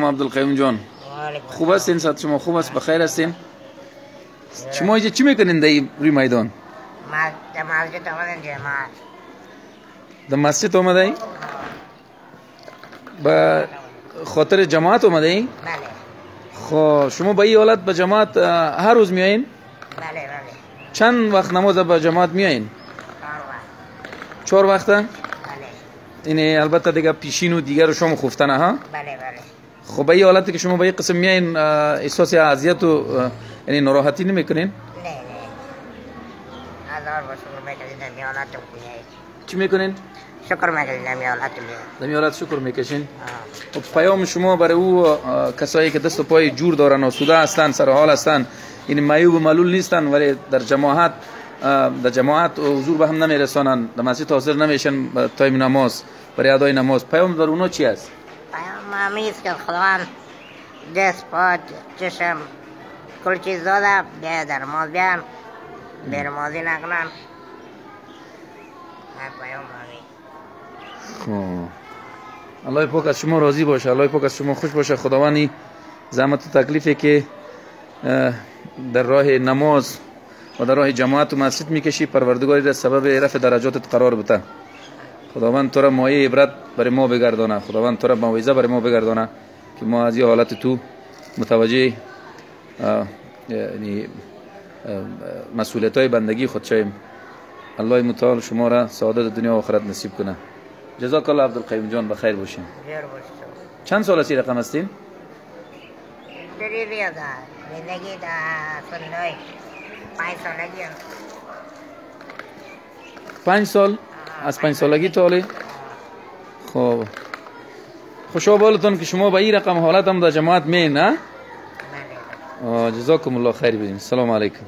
سلام عبدالقیوم جان. خوب هستین؟ صحت شما خوب است؟ بخیر هستین؟ شما اینجا چی میکنین در روی میدان؟ مسجد آمدن جماعت. در مسجد آمده ای؟ به خاطر جماعت آمده ای؟ بله. خب شما به این حالت به جماعت هر روز میایین؟ بله بله. چند وقت نماز به جماعت میایین؟ 4 وقت. 4 وقت؟ بله. این البته دیگه پیشین و دیگر رو شما خفتنه ها؟ بله بله. خب به این حالتی که شما به این قسم میایین احساس اذیت و یعنی ناراحتی نمیکنین؟ نه نه. هزار با شکر میکنین نمی حالتون کنید. چی میکنین؟ شکر میکنین نمی حالتون. نمی حالت شکر میکشین؟ خب پیام شما برای او کسایی که دست و پای جور دارن و سوده هستن سر حال هستن این معیوب و معلول نیستن ولی در جماعت حضور به هم نمیرسانن در مسجد حاضر نمیشن تایم نماز برای ادای نماز پیام در اونا چی است؟ پیام همیست که خداوند دست پا چشم کل چیز داده بیا در نماز بیان بیرمازی نکنن پیام همین. الله پاک از شما راضی باشه، الله پاک از شما خوش باشه. خداوندی زحمت و تکلیفی که در راه نماز و در راه جماعت و مسجد میکشی پروردگاری را سبب رفع درجاتت قرار بده. خداوند تو را مایه عبرت برای ما بگردانه، خداوند تو را موعظه برای ما بگردانه که ما از این حالت تو متوجه یعنی مسئولیت های بندگی خود شویم. الله متعال شما را سعادت دنیا و آخرت نصیب کنه. جزاک الله عبدالقیوم جان، بخیر باشین. چند سال از این رقم هستین؟ زندگی در سنهای 5 سالگی هم. 5 سال؟ از 5 سالگی تا حالی؟ خب خوشا بالتون که شما به این رقم حالت هم در جماعت مین نه؟ بله. جزاکم الله خیر بدین. السلام علیکم.